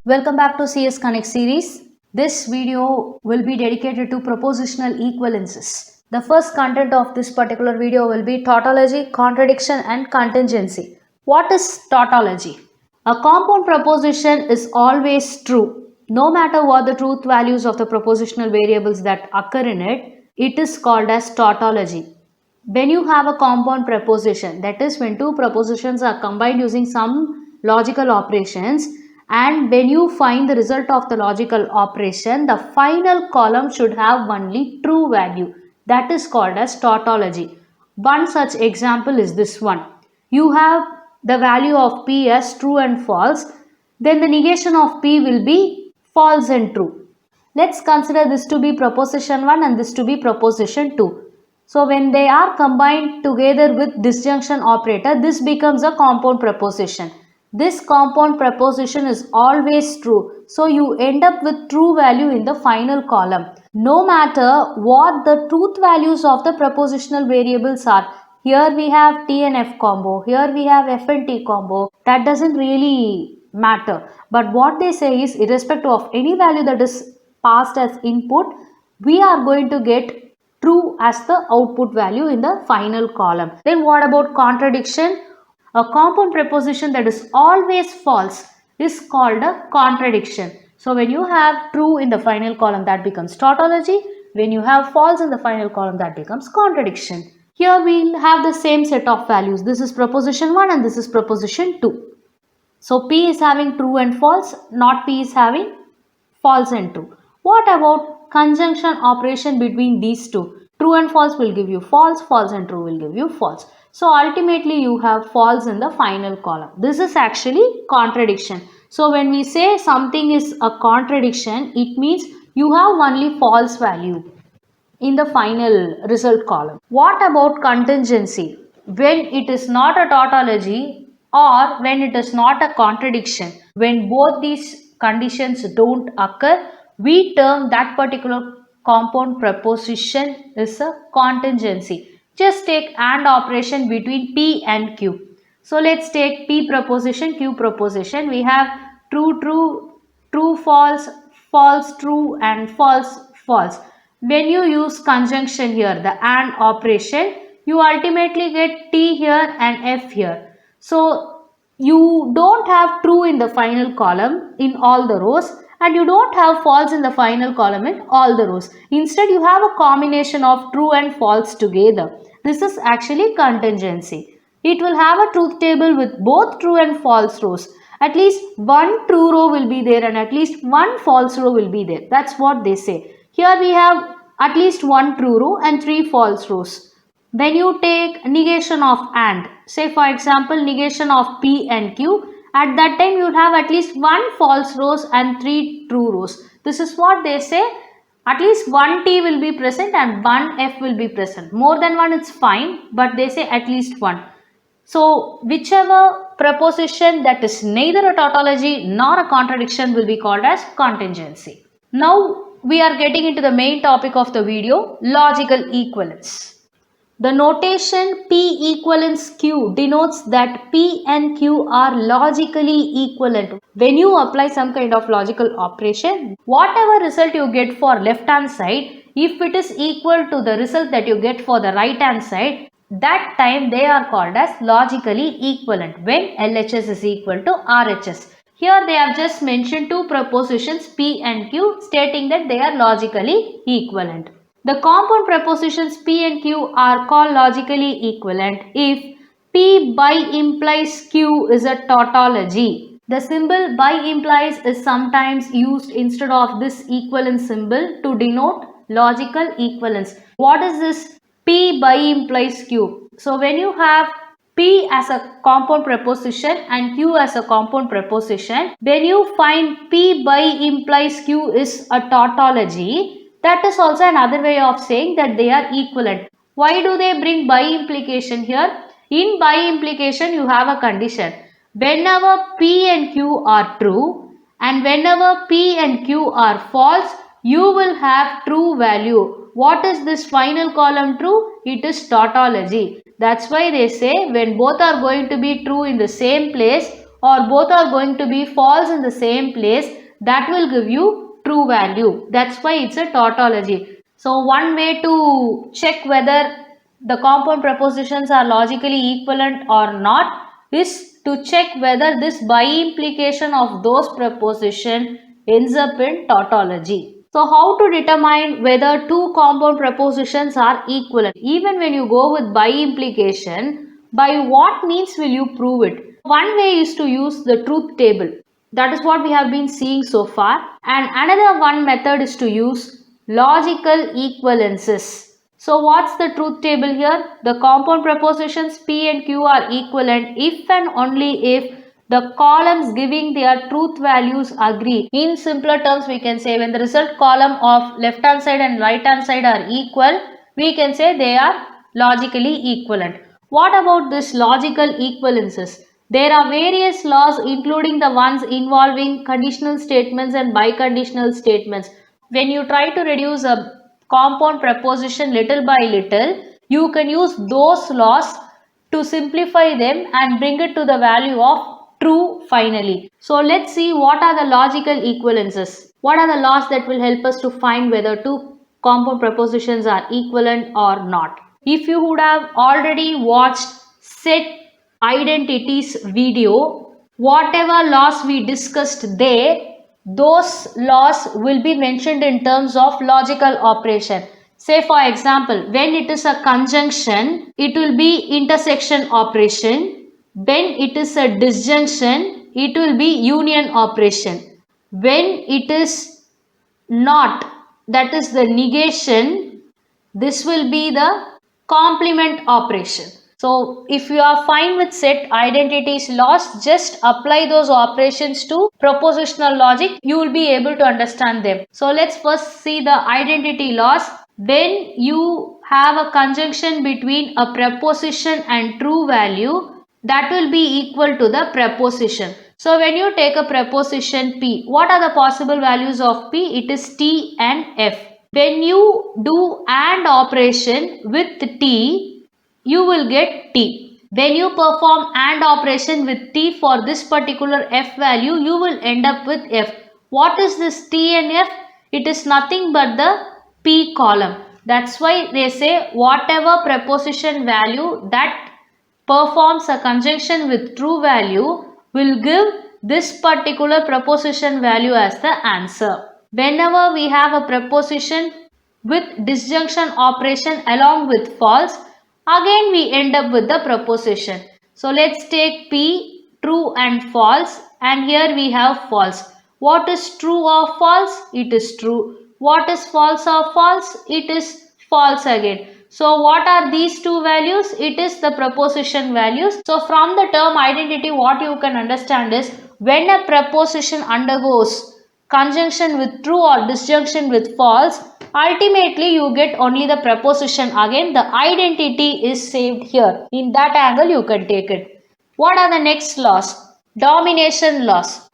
Welcome back to CS Connect series. This video will be dedicated to propositional equivalences. The first content of this particular video will be tautology, contradiction and contingency. What is tautology? A compound proposition is always true. No matter what the truth values of the propositional variables that occur in it, it is called as tautology. When you have a compound proposition, that is when two propositions are combined using some logical operations, and when you find the result of the logical operation, the final column should have only true value. That is called as tautology. One such example is this one. You have the value of p as true and false, then the negation of p will be false and true. Let's consider this to be proposition 1 and this to be proposition 2. So when they are combined together with disjunction operator, this becomes a compound proposition. This compound proposition is always true. So you end up with true value in the final column. No matter what the truth values of the propositional variables are. Here we have T and F combo. Here we have F and T combo. That doesn't really matter. But what they say is, irrespective of any value that is passed as input, we are going to get true as the output value in the final column. Then what about contradiction? A compound proposition that is always false is called a contradiction. So when you have true in the final column, that becomes tautology. When you have false in the final column, that becomes contradiction. Here we will have the same set of values. This is proposition 1 and this is proposition 2. So P is having true and false, not P is having false and true. What about conjunction operation between these two? True and false will give you false, false and true will give you false. So ultimately you have false in the final column. This is actually contradiction. So when we say something is a contradiction, it means you have only false value in the final result column. What about contingency? When it is not a tautology or when it is not a contradiction, when both these conditions don't occur, we term that particular compound proposition is a contingency. Just take AND operation between P and Q. So let's take P proposition, Q proposition. We have true, true, true, false, false, true and false, false. When you use conjunction here, the AND operation, you ultimately get T here and F here. So you don't have true in the final column in all the rows, and you don't have false in the final column in all the rows. Instead, you have a combination of true and false together. This is actually contingency. It will have a truth table with both true and false rows. At least one true row will be there and at least one false row will be there. That's what they say. Here we have at least one true row and 3 false rows. When you take negation of AND, say for example negation of P and Q, at that time you will have at least one false rows and 3 true rows. This is what they say. At least one T will be present and one F will be present. More than one it's fine, but they say at least one. So whichever proposition that is neither a tautology nor a contradiction will be called as contingency. Now we are getting into the main topic of the video, logical equivalence. The notation P equivalence Q denotes that P and Q are logically equivalent. When you apply some kind of logical operation, whatever result you get for left hand side, if it is equal to the result that you get for the right hand side, that time they are called as logically equivalent when LHS is equal to RHS. Here they have just mentioned two propositions P and Q stating that they are logically equivalent. The compound propositions P and Q are called logically equivalent if P by implies Q is a tautology. The symbol by implies is sometimes used instead of this equivalence symbol to denote logical equivalence. What is this P by implies Q? So when you have P as a compound proposition and Q as a compound proposition, when you find P by implies Q is a tautology, that is also another way of saying that they are equivalent. Why do they bring by implication here? In by implication, you have a condition. Whenever P and Q are true and whenever P and Q are false, you will have true value. What is this final column true? It is tautology. That's why they say when both are going to be true in the same place or both are going to be false in the same place, that will give you true value. That's why it's a tautology. So one way to check whether the compound prepositions are logically equivalent or not is to check whether this by implication of those preposition ends up in tautology. So how to determine whether two compound prepositions are equivalent? Even when you go with by implication, by what means will you prove it? One way is to use the truth table. That is what we have been seeing so far. And another one method is to use logical equivalences. So what's the truth table here? The compound prepositions P and Q are equivalent if and only if the columns giving their truth values agree. In simpler terms, we can say when the result column of left hand side and right hand side are equal, we can say they are logically equivalent. What about this logical equivalences? There are various laws including the ones involving conditional statements and biconditional statements. When you try to reduce a compound preposition little by little, you can use those laws to simplify them and bring it to the value of true finally. So let's see what are the logical equivalences. What are the laws that will help us to find whether two compound prepositions are equivalent or not. If you would have already watched set identities video, whatever laws we discussed there, those laws will be mentioned in terms of logical operation. Say for example, when it is a conjunction, it will be intersection operation. When it is a disjunction, it will be union operation. When it is not, that is the negation, this will be the complement operation. So if you are fine with set identities laws, just apply those operations to propositional logic. You will be able to understand them. So let's first see the identity laws. When you have a conjunction between a preposition and true value, that will be equal to the preposition. So when you take a preposition P, what are the possible values of P? It is T and F. When you do AND operation with T, you will get T. When you perform AND operation with T for this particular F value, you will end up with F. What is this T and F? It is nothing but the P column. That's why they say whatever preposition value that performs a conjunction with true value will give this particular preposition value as the answer. Whenever we have a preposition with disjunction operation along with false, again we end up with the preposition. So let's take P, true and false, and here we have false. What is true or false? It is true. What is false or false? It is false again. So what are these two values? It is the preposition values. So from the term identity, what you can understand is when a preposition undergoes conjunction with true or disjunction with false, ultimately you get only the preposition. Again, the identity is saved here. In that angle, you can take it. What are the next laws? Domination laws.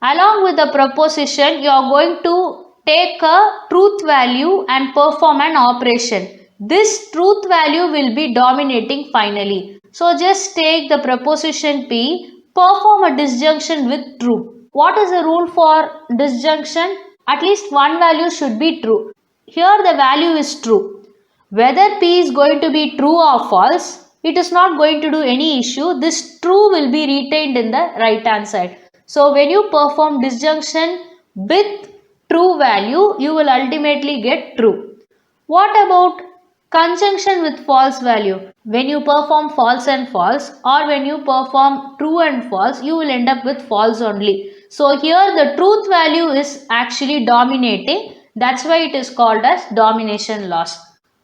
Along with the preposition, you are going to take a truth value and perform an operation. This truth value will be dominating finally. So just take the preposition P, perform a disjunction with true. What is the rule for disjunction? At least one value should be true. Here the value is true. Whether P is going to be true or false, it is not going to do any issue. This true will be retained in the right hand side. So when you perform disjunction with true value, you will ultimately get true. What about conjunction with false value? When you perform false and false, or when you perform true and false, you will end up with false only. So here the truth value is actually dominating. That's why it is called as domination loss.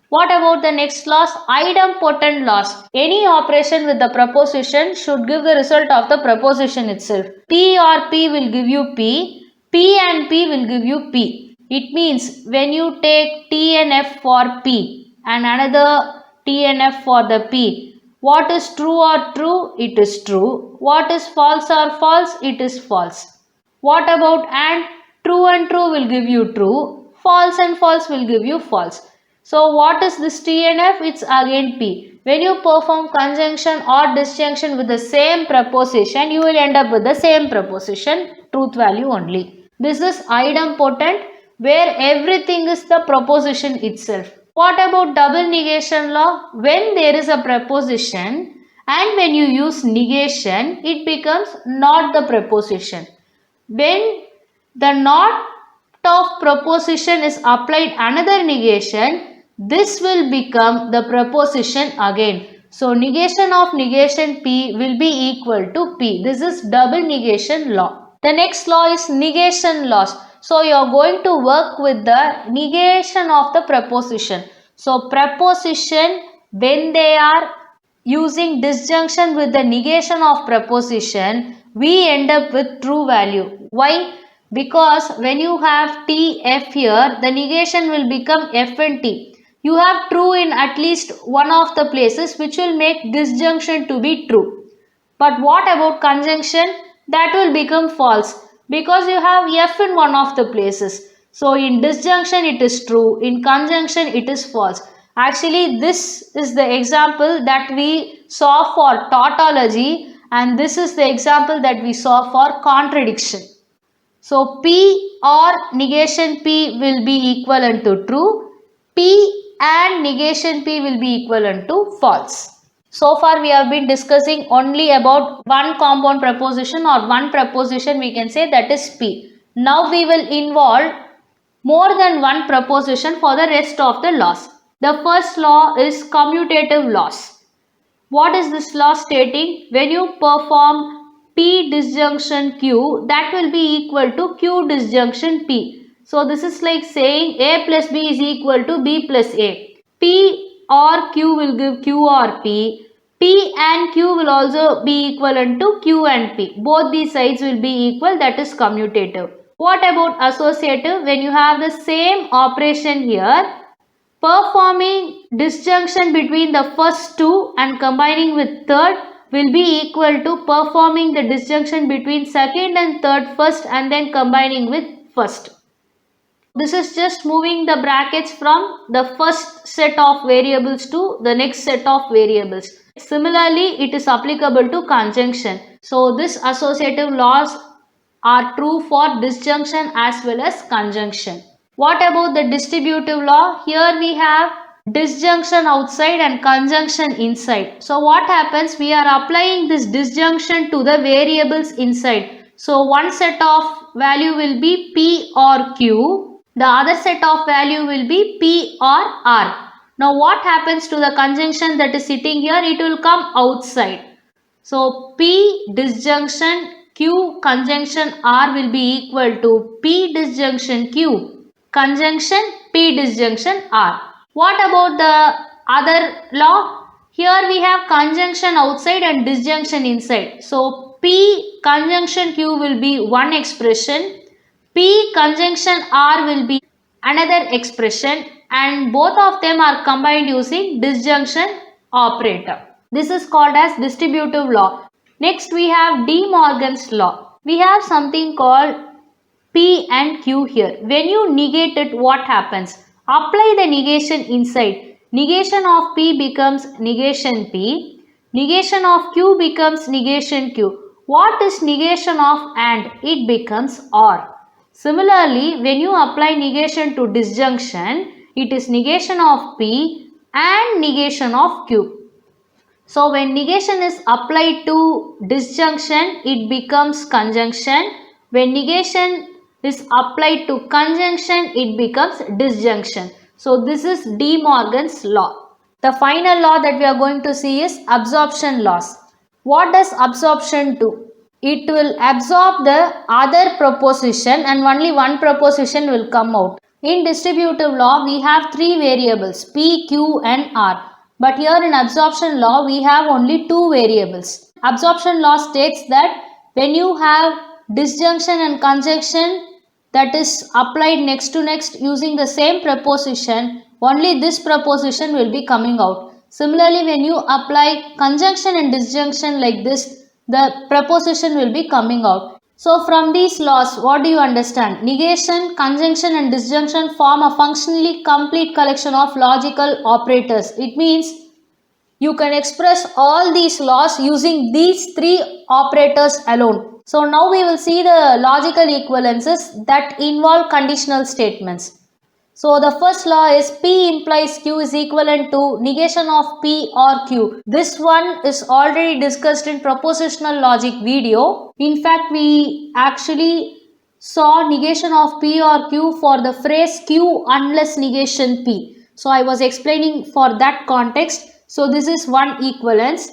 What about the next loss? Idempotent loss. Any operation with the preposition should give the result of the preposition itself. P or P will give you P. P and P will give you P. It means when you take T and F for P and another T and F for the P, what is true or true? It is true. What is false or false? It is false. What about and? True and true will give you true. False and false will give you false. So what is this T and F? It's again P. When you perform conjunction or disjunction with the same preposition, you will end up with the same preposition, truth value only. This is idempotent, where everything is the proposition itself. What about double negation law? When there is a preposition and when you use negation, it becomes not the preposition. When the not of preposition is applied another negation, this will become the preposition again. So negation of negation P will be equal to P. This is double negation law. The next law is negation laws. So you are going to work with the negation of the preposition. So preposition, when they are using disjunction with the negation of preposition, we end up with true value. Why? Because when you have T, F here, the negation will become F and T. You have true in at least one of the places, which will make disjunction to be true. But what about conjunction? That will become false because you have F in one of the places. So in disjunction it is true, in conjunction it is false. Actually, this is the example that we saw for tautology, and this is the example that we saw for contradiction. So P or negation P will be equivalent to true. P and negation P will be equivalent to false. So far we have been discussing only about one compound preposition or one preposition, we can say, that is P. Now we will involve more than one preposition for the rest of the laws. The first law is commutative laws. What is this law stating? When you perform P disjunction Q, that will be equal to Q disjunction P. So this is like saying A plus B is equal to B plus A. P or Q will give Q or P. P and Q will also be equivalent to Q and P. Both these sides will be equal, that is commutative. What about associative? When you have the same operation here, performing disjunction between the first two and combining with third will be equal to performing the disjunction between second and third first and then combining with first. This is just moving the brackets from the first set of variables to the next set of variables. Similarly, it is applicable to conjunction. So, this associative laws are true for disjunction as well as conjunction. What about the distributive law? Here we have disjunction outside and conjunction inside. So what happens? We are applying this disjunction to the variables inside. So one set of value will be P or Q. The other set of value will be P or R. Now what happens to the conjunction that is sitting here? It will come outside. So P disjunction Q conjunction R will be equal to P disjunction Q conjunction P disjunction R. What about the other law? Here we have conjunction outside and disjunction inside. So P conjunction Q will be one expression. P conjunction R will be another expression, and both of them are combined using disjunction operator. This is called as distributive law. Next we have De Morgan's law. We have something called P and Q here. When you negate it, what happens? Apply the negation inside. Negation of P becomes negation P. Negation of Q becomes negation Q. What is negation of AND? It becomes OR. Similarly, when you apply negation to disjunction, it is negation of P and negation of Q. So when negation is applied to disjunction, it becomes conjunction. When negation is applied to conjunction, it becomes disjunction. So this is De Morgan's law. The final law that we are going to see is absorption laws. What does absorption do? It will absorb the other proposition and only one proposition will come out. In distributive law, we have three variables P, Q and R. But here in absorption law, we have only two variables. Absorption law states that when you have disjunction and conjunction that is applied next to next using the same preposition, only this preposition will be coming out. Similarly, when you apply conjunction and disjunction like this, the preposition will be coming out. So from these laws, what do you understand? Negation, conjunction and disjunction form a functionally complete collection of logical operators. It means You can express all these laws using these three operators alone. So now we will see the logical equivalences that involve conditional statements. So the first law is P implies Q is equivalent to negation of P or Q. This one is already discussed in propositional logic video. In fact, we actually saw negation of P or Q for the phrase Q unless negation P. So I was explaining for that context. So this is one equivalence.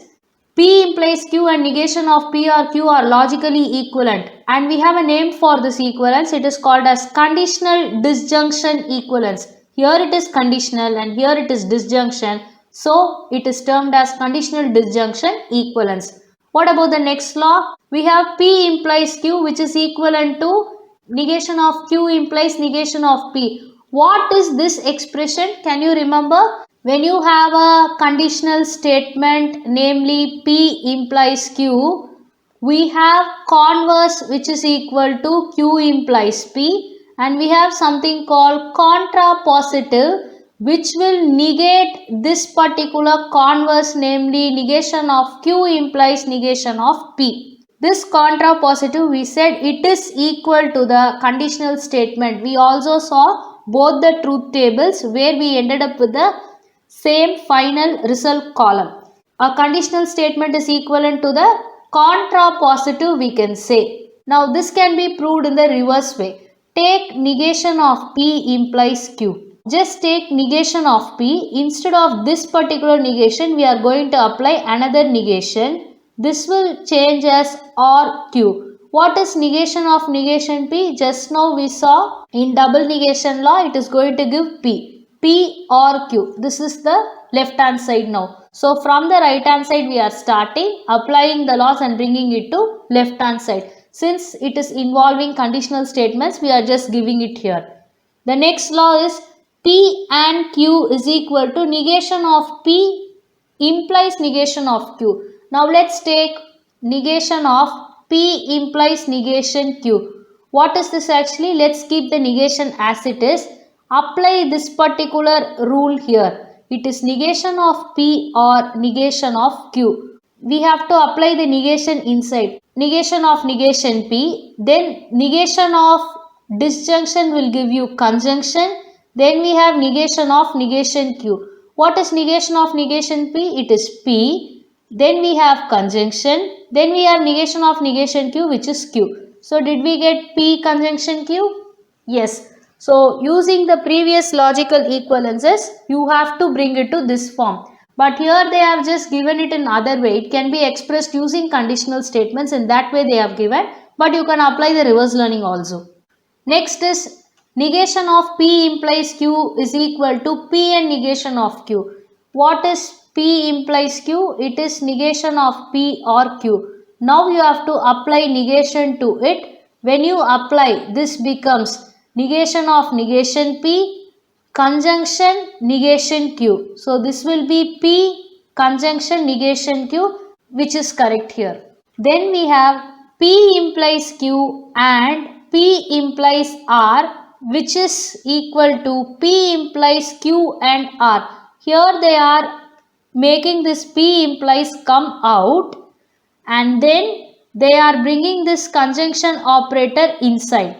P implies Q and negation of P or Q are logically equivalent, and we have a name for this equivalence. It is called as conditional disjunction equivalence. Here it is conditional and here it is disjunction, so it is termed as conditional disjunction equivalence. What about the next law? We have P implies Q, which is equivalent to negation of Q implies negation of P. What is this expression? Can you remember? When you have a conditional statement, namely P implies Q, we have converse which is equal to Q implies P, and we have something called contrapositive which will negate this particular converse, namely negation of Q implies negation of P. This contrapositive, we said it is equal to the conditional statement. We also saw both the truth tables where we ended up with the same final result column. A conditional statement is equivalent to the contrapositive, we can say. Now this can be proved in the reverse way. Take negation of P implies Q. Just take negation of P. Instead of this particular negation, we are going to apply another negation. This will change as or Q. What is negation of negation P? Just now we saw in double negation law, it is going to give P. P or Q. This is the left hand side now. So from the right hand side we are starting, applying the laws and bringing it to left hand side. Since it is involving conditional statements, we are just giving it here. The next law is P and Q is equal to negation of P implies negation of Q. Now let's take negation of P implies negation Q. What is this actually? Let's keep the negation as it is. Apply this particular rule here. It is negation of P or negation of Q. We have to apply the negation inside. Negation of negation P. Then negation of disjunction will give you conjunction. Then we have negation of negation Q. What is negation of negation P? It is P. Then we have conjunction. Then we have negation of negation Q, which is Q. So did we get P conjunction Q? Yes. So using the previous logical equivalences, you have to bring it to this form. But here they have just given it in other way. It can be expressed using conditional statements. In that way they have given. But you can apply the reverse learning also. Next is negation of P implies Q is equal to P and negation of Q. What is P implies Q? It is negation of P or Q. Now you have to apply negation to it. When you apply, this becomes negation of negation P, conjunction negation Q. So this will be P conjunction negation Q, which is correct here. Then we have P implies Q and P implies R, which is equal to P implies Q and R. Here they are making this P implies come out, and then they are bringing this conjunction operator inside.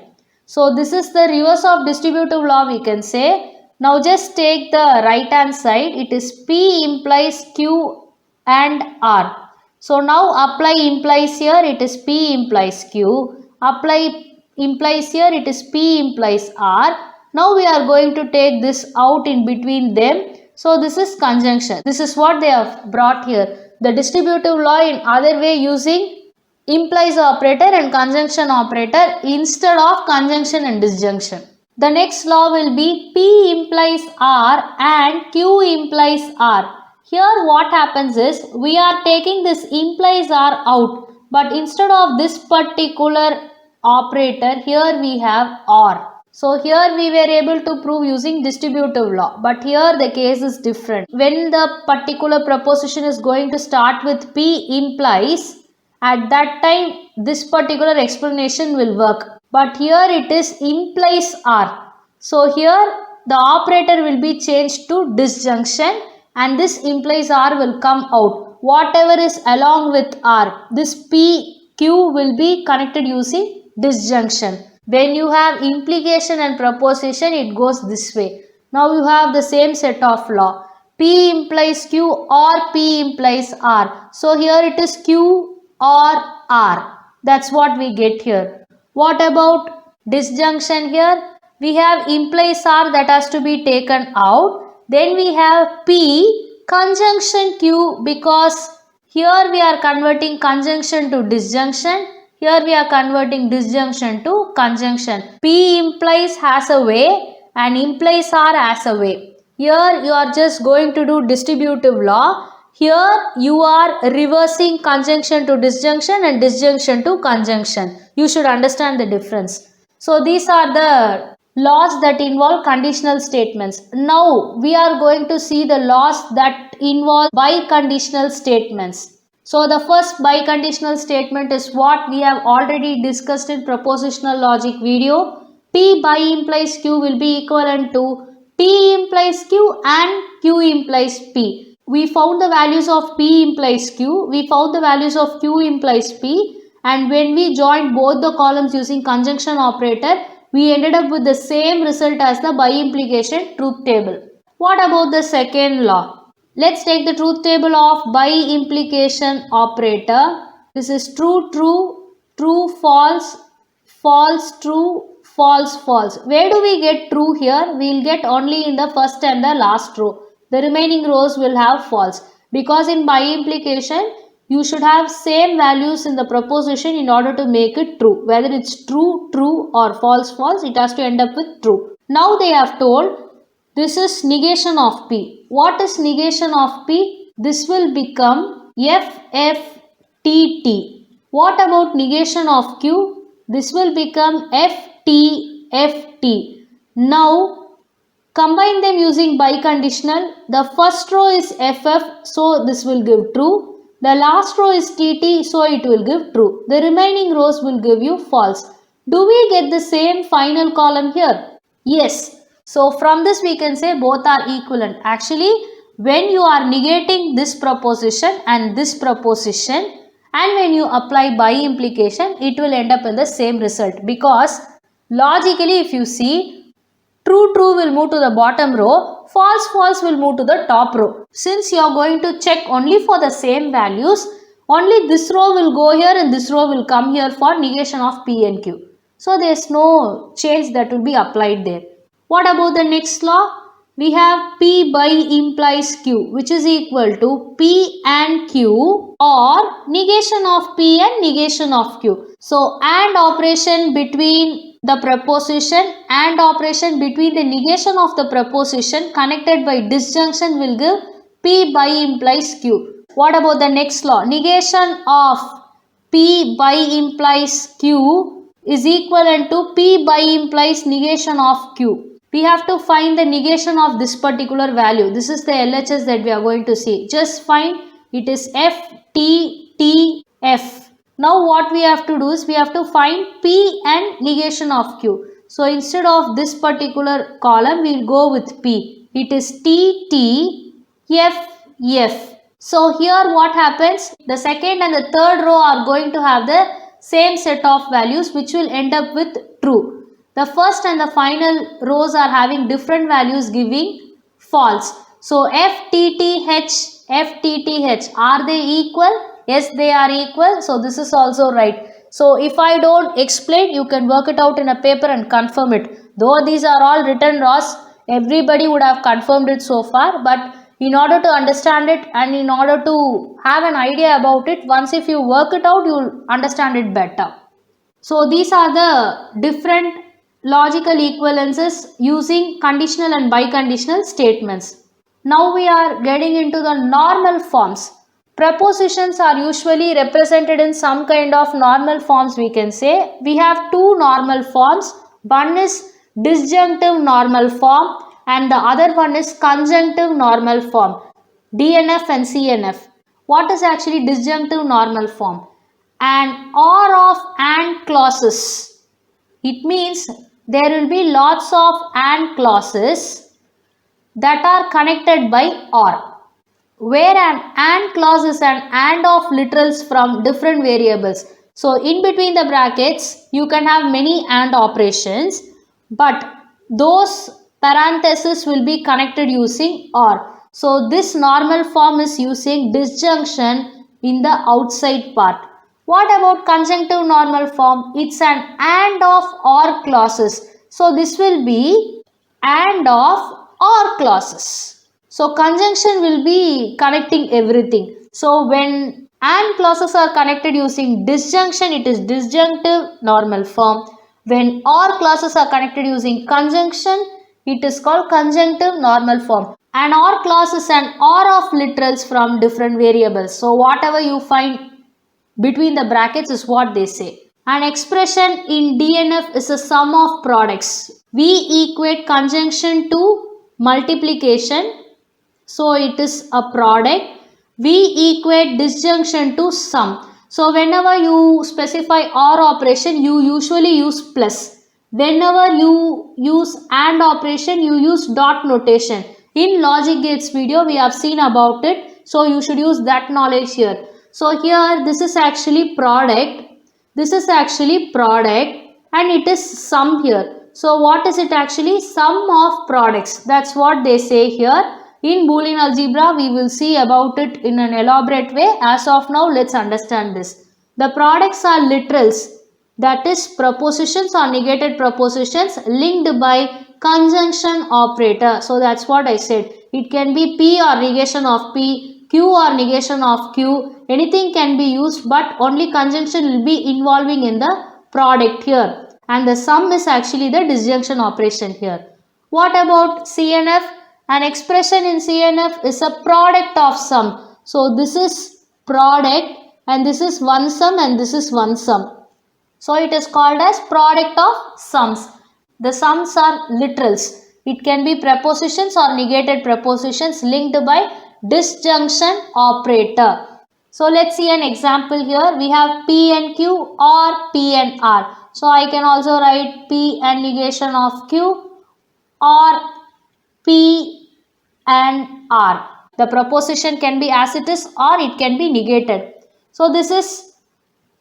So this is the reverse of distributive law, we can say. Now just take the right hand side. It is P implies Q and R. So now apply implies here. It is P implies Q. Apply implies here. It is P implies R. Now we are going to take this out in between them. So this is conjunction. This is what they have brought here. The distributive law in other way using implies operator and conjunction operator instead of conjunction and disjunction. The next law will be P implies R and Q implies R. Here what happens is we are taking this implies R out, but instead of this particular operator, here we have OR. So here we were able to prove using distributive law, but here the case is different. When the particular proposition is going to start with P implies, at that time this particular explanation will work. But here it is implies R. So here the operator will be changed to disjunction and this implies R will come out. Whatever is along with R, this PQ will be connected using disjunction. When you have implication and proposition, it goes this way. Now you have the same set of law. P implies Q or P implies R. So here it is Q or R. That's what we get here. What about disjunction here? We have implies R that has to be taken out. Then we have P conjunction Q, because here we are converting conjunction to disjunction. Here we are converting disjunction to conjunction. P implies has a way and implies R has a way. Here you are just going to do distributive law. Here you are reversing conjunction to disjunction and disjunction to conjunction. You should understand the difference. So these are the laws that involve conditional statements. Now we are going to see the laws that involve biconditional statements. So the first biconditional statement is what we have already discussed in propositional logic video. P by implies Q will be equivalent to P implies Q and Q implies P. We found the values of P implies Q, we found the values of Q implies P, and when we joined both the columns using conjunction operator, we ended up with the same result as the by implication truth table. What about the second law? Let's take the truth table of by implication operator. This is true, true, true, false, false, true, false, false. Where do we get true here? We will get only in the first and the last row. The remaining rows will have false, because in by implication you should have same values in the proposition in order to make it true. Whether it's true, true or false, false, it has to end up with true. Now they have told this is negation of P. What is negation of P? This will become FFTT. What about negation of Q? This will become FTFT. Now combine them using biconditional. The first row is FF, so this will give true. The last row is TT, so it will give true. The remaining rows will give you false. Do we get the same final column here? Yes. So from this we can say both are equivalent. Actually, when you are negating this proposition and this proposition, and when you apply by implication, it will end up in the same result, because logically if you see, true, true will move to the bottom row, false, false will move to the top row. Since you are going to check only for the same values, only this row will go here and this row will come here for negation of P and Q. So there is no change that will be applied there. What about the next law? We have P by implies Q, which is equal to P and Q or negation of P and negation of Q. So AND operation between the proposition and operation between the negation of the proposition connected by disjunction will give P by implies Q. What about the next law? Negation of P by implies Q is equivalent to P by implies negation of Q. We have to find the negation of this particular value. This is the LHS that we are going to see. Just find it is FTTF. Now what we have to do is we have to find P and negation of Q. So instead of this particular column, we will go with P. It is TTFF. So here what happens? The second and the third row are going to have the same set of values, which will end up with true. The first and the final rows are having different values giving false. So FTTH, FTTH, are they equal? Yes, they are equal. So this is also right. So if I don't explain, you can work it out in a paper and confirm it. Though these are all written laws, everybody would have confirmed it so far. But in order to understand it and in order to have an idea about it, once if you work it out, you will understand it better. So these are the different logical equivalences using conditional and biconditional statements. Now we are getting into the normal forms. Prepositions are usually represented in some kind of normal forms, we can say. We have two normal forms. One is disjunctive normal form and the other one is conjunctive normal form. DNF and CNF. What is actually disjunctive normal form? An or of and clauses. It means there will be lots of and clauses that are connected by or. where an and clause is an and of literals from different variables. So in between the brackets you can have many and operations, but those parentheses will be connected using or. So this normal form is using disjunction in the outside part. What about conjunctive normal form? It's an and of or clauses. So this will be and of or clauses. So conjunction will be connecting everything. So when and clauses are connected using disjunction, it is disjunctive normal form. When or clauses are connected using conjunction, it is called conjunctive normal form. An or clause is an or of literals from different variables. So whatever you find between the brackets is what they say. An expression in DNF is a sum of products. We equate conjunction to multiplication, so it is a product. We equate disjunction to sum. So whenever you specify or operation, you usually use plus. Whenever you use and operation, you use dot notation. In logic gates video, we have seen about it. So you should use that knowledge here. So here this is actually product. This is actually product and it is sum here. So what is it actually? Sum of products. That's what they say here. In Boolean algebra, we will see about it in an elaborate way. As of now, let's understand this. The products are literals, that is propositions or negated propositions linked by conjunction operator. So that's what I said. It can be P or negation of P, Q or negation of Q. Anything can be used, but only conjunction will be involving in the product here. And the sum is actually the disjunction operation here. What about CNF? An expression in CNF is a product of sum. So this is product and this is one sum and this is one sum. So it is called as product of sums. The sums are literals. It can be prepositions or negated prepositions linked by disjunction operator. So let's see an example here. We have P and Q or P and R. So I can also write P and negation of Q or P and R. The proposition can be as it is or it can be negated. So this is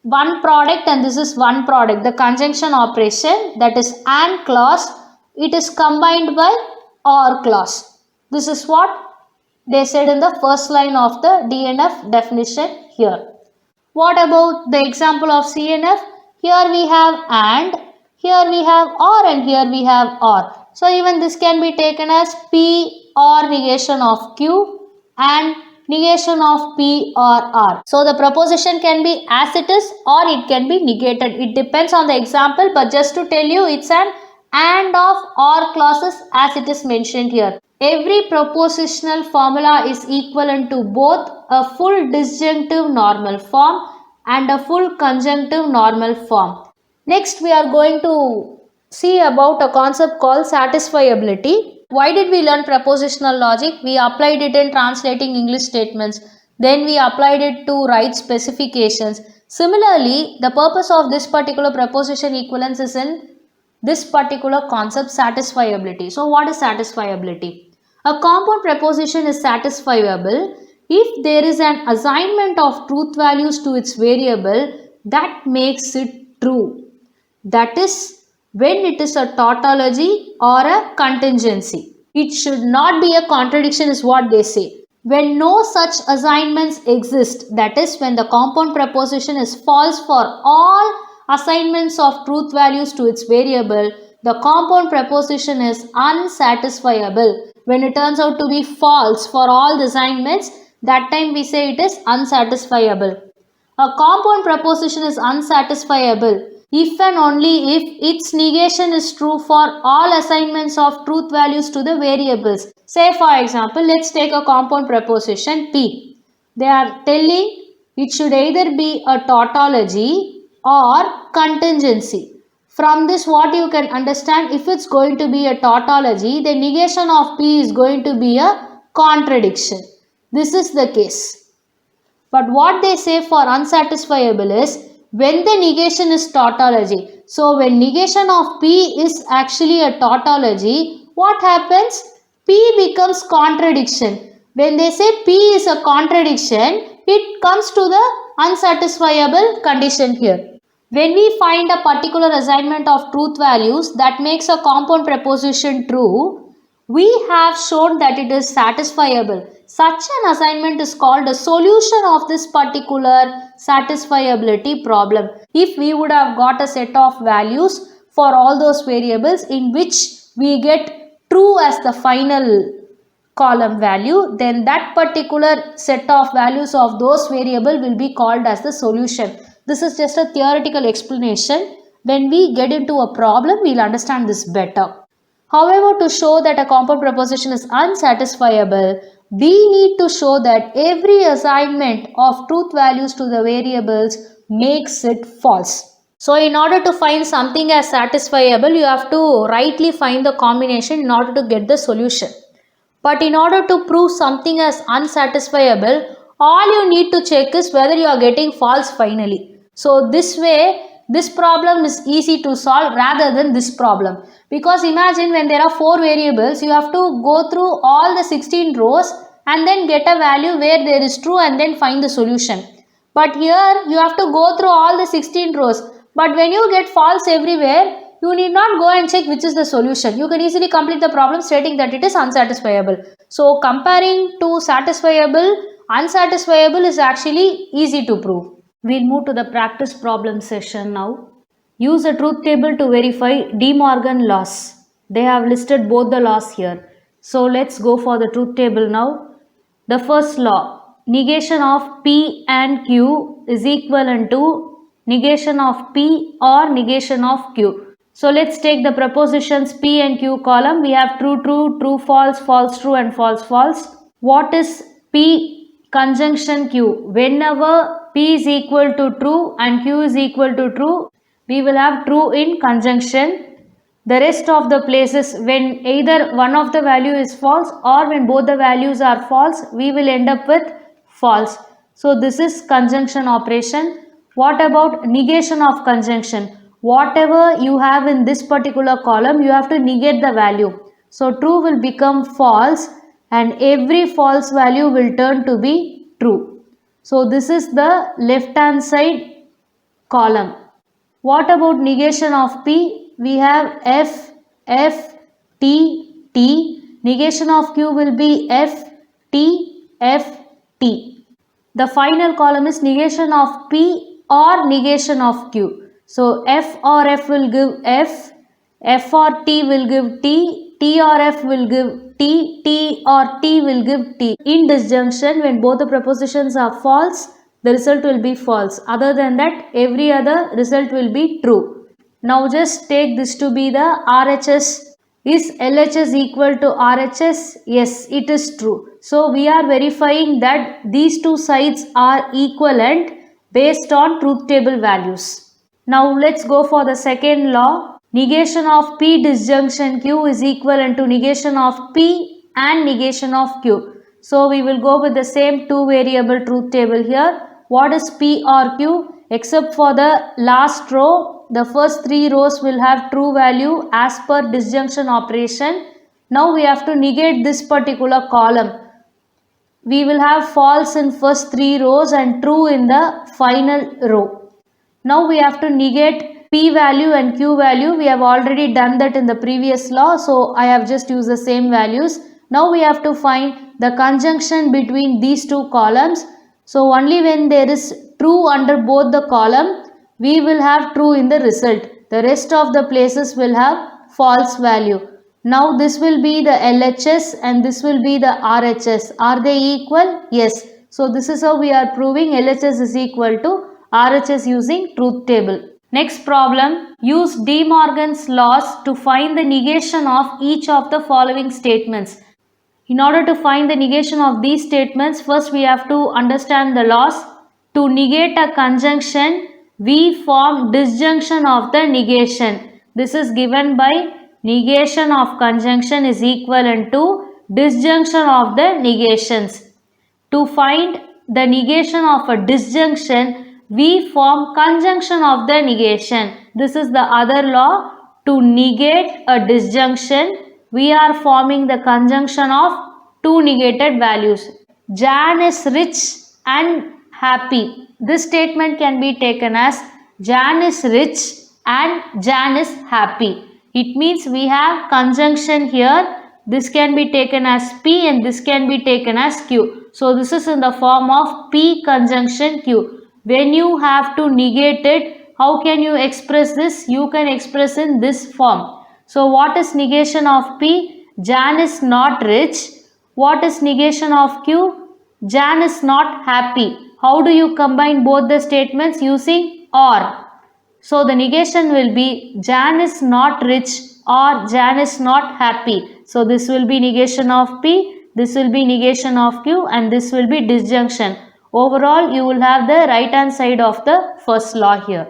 one product and this is one product. The conjunction operation, that is and clause, it is combined by or clause. This is what they said in the first line of the DNF definition here. What about the example of CNF? Here we have and, here we have or and here we have or. So even this can be taken as P or negation of Q and negation of P or R. So the proposition can be as it is or it can be negated. It depends on the example, but just to tell you, it's an and of or clauses as it is mentioned here. Every propositional formula is equivalent to both a full disjunctive normal form and a full conjunctive normal form. Next, we are going to see about a concept called satisfiability. Why did we learn propositional logic? We applied it in translating English statements. Then we applied it to write specifications. Similarly, the purpose of this particular proposition equivalence is in this particular concept, satisfiability. So what is satisfiability? A compound proposition is satisfiable if there is an assignment of truth values to its variable that makes it true. That is when it is a tautology or a contingency. It should not be a contradiction is what they say. When no such assignments exist, that is when the compound proposition is false for all assignments of truth values to its variable, the compound proposition is unsatisfiable. When it turns out to be false for all the assignments, that time we say it is unsatisfiable. A compound proposition is unsatisfiable if and only if its negation is true for all assignments of truth values to the variables. Say for example, let's take a compound proposition P. They are telling it should either be a tautology or contingency. From this what you can understand, if it's going to be a tautology, the negation of P is going to be a contradiction. This is the case. But what they say for unsatisfiable is when the negation is tautology. So when negation of P is actually a tautology, what happens? P becomes contradiction. When they say P is a contradiction, it comes to the unsatisfiable condition here. When we find a particular assignment of truth values that makes a compound proposition true, we have shown that it is satisfiable. Such an assignment is called a solution of this particular satisfiability problem. If we would have got a set of values for all those variables in which we get true as the final column value, then that particular set of values of those variable will be called as the solution. This is just a theoretical explanation. When we get into a problem, we'll understand this better. However, to show that a compound proposition is unsatisfiable, we need to show that every assignment of truth values to the variables makes it false. So in order to find something as satisfiable, you have to rightly find the combination in order to get the solution. But in order to prove something as unsatisfiable, all you need to check is whether you are getting false finally. So this way, this problem is easy to solve rather than this problem. Because imagine when there are 4 variables, you have to go through all the 16 rows and then get a value where there is true and then find the solution. But here you have to go through all the 16 rows. But when you get false everywhere, you need not go and check which is the solution. You can easily complete the problem stating that it is unsatisfiable. So comparing to satisfiable, unsatisfiable is actually easy to prove. We'll move to the practice problem session now. Use a truth table to verify De Morgan laws. They have listed both the laws here. So let's go for the truth table now. The first law, negation of P and Q is equivalent to negation of P or negation of Q. So let's take the propositions P and Q column. We have true, true, true, false, false, true and false, false. What is P conjunction Q? Whenever P is equal to true and Q is equal to true, we will have true in conjunction. The rest of the places, when either one of the value is false or when both the values are false, we will end up with false. So this is conjunction operation. What about negation of conjunction? Whatever you have in this particular column, you have to negate the value. So true will become false and every false value will turn to be true. So this is the left hand side column. What about negation of P? We have F, F, T, T. Negation of Q will be F, T, F, T. The final column is negation of P or negation of Q. So F or F will give F, F or T will give T, T or F will give T, T or T will give T. In disjunction, when both the propositions are false, the result will be false. Other than that, every other result will be true. Now just take this to be the RHS. Is LHS equal to RHS? Yes, it is true. So we are verifying that these two sides are equivalent based on truth table values. Now let's go for the second law. Negation of P disjunction Q is equivalent to negation of P and negation of Q. So we will go with the same 2 variable truth table here. What is P or Q? Except for the last row, the first 3 rows will have true value as per disjunction operation. Now we have to negate this particular column. We will have false in first 3 rows and true in the final row. Now we have to negate P value and Q value. We have already done that in the previous law. So I have just used the same values. Now we have to find the conjunction between these 2 columns. So only when there is true under both the column, we will have true in the result. The rest of the places will have false value. Now this will be the LHS and this will be the RHS. Are they equal? Yes. So this is how we are proving LHS is equal to RHS using truth table. Next problem, use De Morgan's laws to find the negation of each of the following statements. In order to find the negation of these statements, first we have to understand the laws. To negate a conjunction, we form disjunction of the negation. This is given by negation of conjunction is equivalent to disjunction of the negations. To find the negation of a disjunction, we form conjunction of the negation. This is the other law. To negate a disjunction, we are forming the conjunction of two negated values. Jan is rich and happy. This statement can be taken as Jan is rich and Jan is happy. It means we have conjunction here. This can be taken as P and this can be taken as Q. So this is in the form of P conjunction Q. When you have to negate it, how can you express this? You can express in this form. So what is negation of P? Jan is not rich. What is negation of Q? Jan is not happy. How do you combine both the statements? Using or. So the negation will be Jan is not rich or Jan is not happy. So this will be negation of P, this will be negation of Q, and this will be disjunction. Overall, you will have the right hand side of the first law here.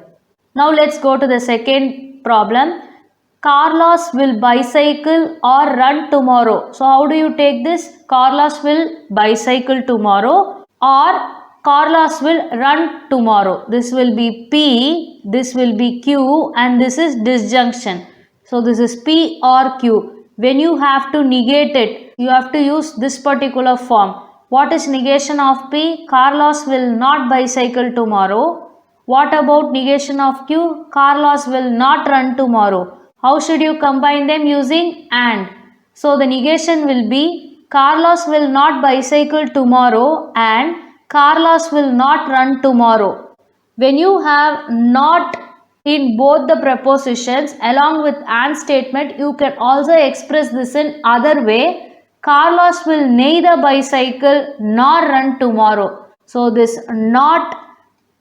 Now let's go to the second problem. Carlos will bicycle or run tomorrow. So how do you take this? Carlos will bicycle tomorrow or Carlos will run tomorrow. This will be P, this will be Q, and this is disjunction. So this is P or Q. When you have to negate it, you have to use this particular form. What is negation of P? Carlos will not bicycle tomorrow. What about negation of Q? Carlos will not run tomorrow. How should you combine them? Using and. So the negation will be Carlos will not bicycle tomorrow and Carlos will not run tomorrow. When you have not in both the prepositions along with and statement, you can also express this in other way. Carlos will neither bicycle nor run tomorrow. So this not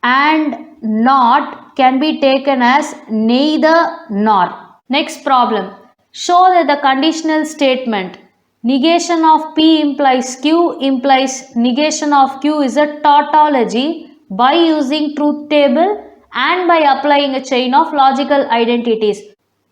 and not can be taken as neither nor. Next problem. Show that the conditional statement negation of P implies Q implies negation of Q is a tautology by using truth table and by applying a chain of logical identities.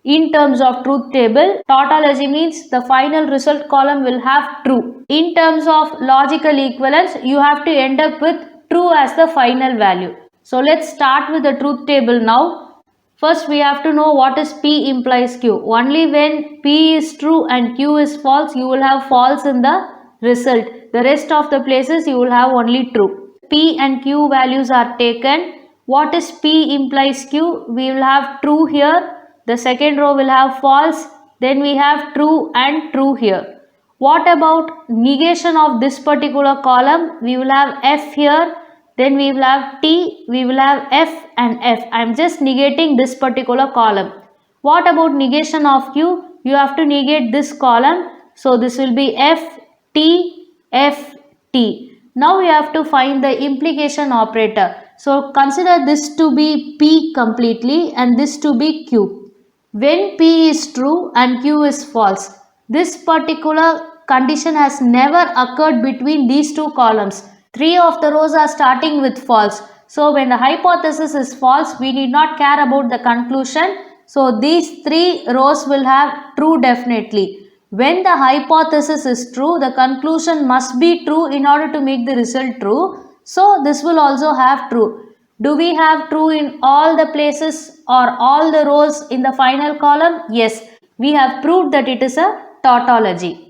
In terms of truth table, tautology means the final result column will have true. In terms of logical equivalence, you have to end up with true as the final value. So let's start with the truth table now. First, we have to know what is P implies Q. Only when P is true and Q is false, you will have false in the result. The rest of the places, you will have only true. P and Q values are taken. What is P implies Q? We will have true here. The second row will have false. Then we have true and true here. What about negation of this particular column? We will have F here. Then we will have T, we will have F and F. I am just negating this particular column. What about negation of Q? You have to negate this column. So this will be F, T, F, T. Now we have to find the implication operator. So consider this to be P completely and this to be Q. When P is true and Q is false, this particular condition has never occurred between these two columns. 3 of the rows are starting with false. So when the hypothesis is false, we need not care about the conclusion. So these 3 rows will have true definitely. When the hypothesis is true, the conclusion must be true in order to make the result true. So this will also have true. Do we have true in all the places or all the rows in the final column? Yes, we have proved that it is a tautology.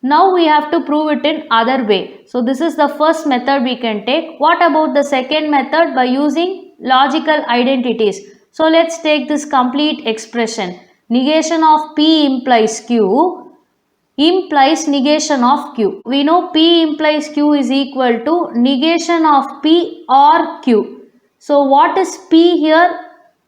Now we have to prove it in other way. So this is the first method we can take. What about the second method? By using logical identities. So let's take this complete expression. Negation of P implies Q implies negation of Q. We know P implies Q is equal to negation of P or Q. So what is P here?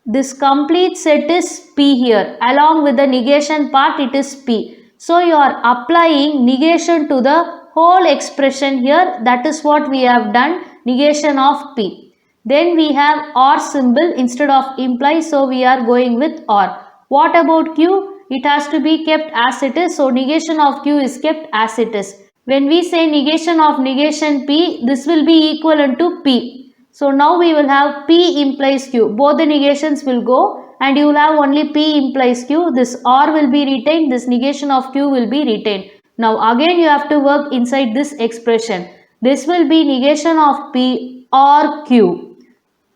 This complete set is P here. Along with the negation part, it is P. So you are applying negation to the whole expression here. That is what we have done, negation of P. Then we have or symbol instead of imply, so we are going with or. What about Q? It has to be kept as it is, so negation of Q is kept as it is. When we say negation of negation P, this will be equivalent to P. So now we will have P implies Q. Both the negations will go. And you will have only P implies Q. This or will be retained. This negation of Q will be retained. Now again you have to work inside this expression. This will be negation of P or Q.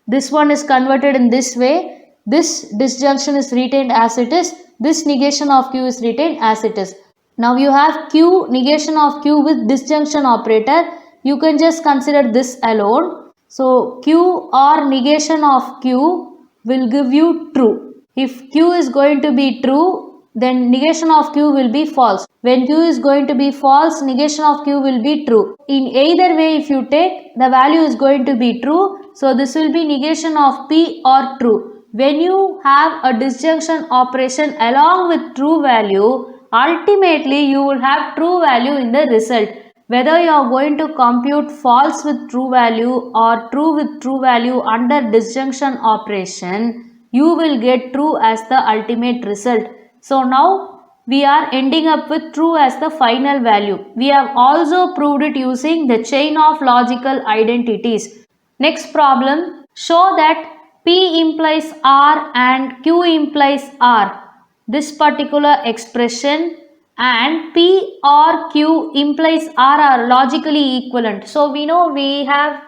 This one is converted in this way. This disjunction is retained as it is. This negation of Q is retained as it is. Now you have Q, negation of Q with disjunction operator. You can just consider this alone. So Q or negation of Q will give you true. If Q is going to be true, then negation of Q will be false. When Q is going to be false, negation of Q will be true. In either way, if you take, the value is going to be true. So this will be negation of P or true. When you have a disjunction operation along with true value, ultimately you will have true value in the result. Whether you are going to compute false with true value or true with true value under disjunction operation, you will get true as the ultimate result. So now we are ending up with true as the final value. We have also proved it using the chain of logical identities. Next problem, show that P implies R and Q implies R. This particular expression and P or Q implies R are logically equivalent. So we know we have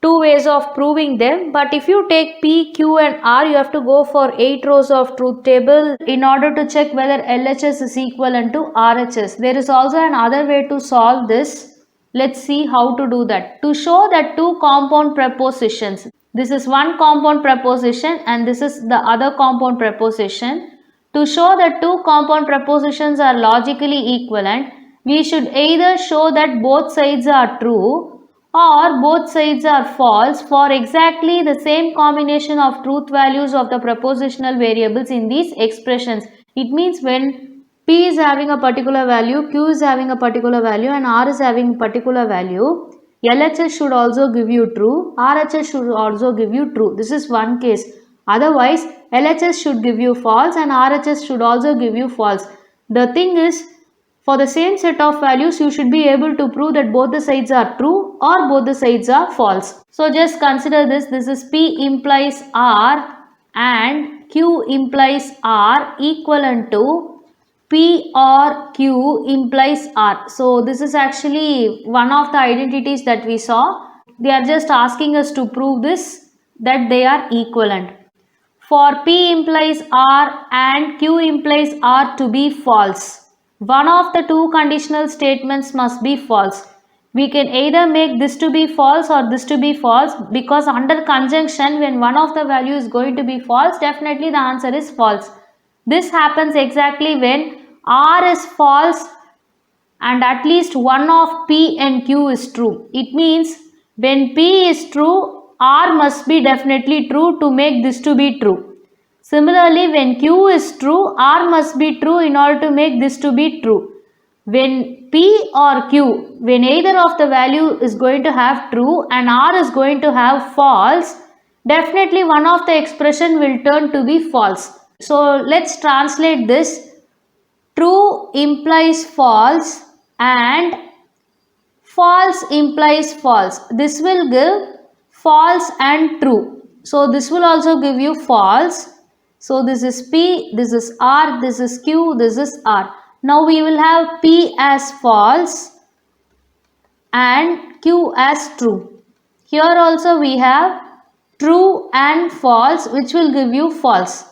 two ways of proving them, but if you take P, Q and R, you have to go for 8 rows of truth table in order to check whether LHS is equivalent to RHS. There is also another way to solve this. Let's see how to do that. To show that two compound prepositions, this is one compound preposition and this is the other compound preposition. To show that two compound prepositions are logically equivalent, we should either show that both sides are true or both sides are false for exactly the same combination of truth values of the propositional variables in these expressions. It means when P is having a particular value, Q is having a particular value and R is having a particular value, LHS should also give you true, RHS should also give you true. This is one case. Otherwise, LHS should give you false and RHS should also give you false. The thing is, for the same set of values, you should be able to prove that both the sides are true or both the sides are false. So just consider this. This is P implies R and Q implies R equivalent to P or Q implies R. So this is actually one of the identities that we saw. They are just asking us to prove this, that they are equivalent. For P implies R and Q implies R to be false, one of the two conditional statements must be false. We can either make this to be false or this to be false, because under conjunction, when one of the value is going to be false, definitely the answer is false. This happens exactly when R is false and at least one of P and Q is true. It means when P is true, R must be definitely true to make this to be true. Similarly, when Q is true, R must be true in order to make this to be true. When P or Q, when either of the value is going to have true and R is going to have false, definitely one of the expression will turn to be false. So let's translate this. True implies false and false implies false. This will give false and true. So this will also give you false. So this is P, this is R, this is Q, this is R. Now we will have P as false and Q as true. Here also we have true and false, which will give you false.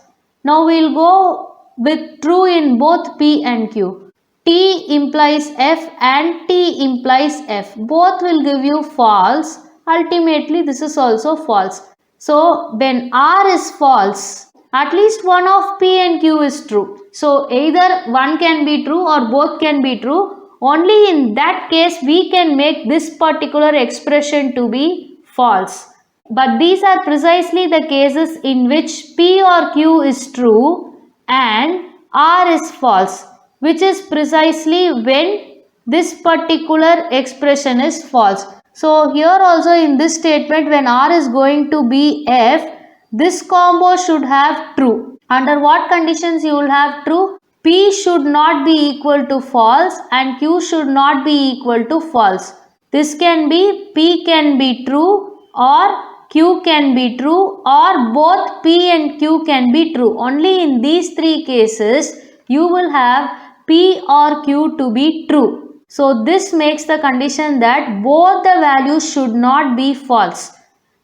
Now we will go with true in both P and Q. T implies F and T implies F. Both will give you false. Ultimately this is also false. So when R is false, at least one of P and Q is true. So either one can be true or both can be true. Only in that case we can make this particular expression to be false. But these are precisely the cases in which P or Q is true and R is false, which is precisely when this particular expression is false. So here also in this statement, when R is going to be F, this combo should have true. Under what conditions you will have true? P should not be equal to false and Q should not be equal to false. This can be P can be true or Q can be true or both P and Q can be true. Only in these three cases you will have P or Q to be true. So this makes the condition that both the values should not be false,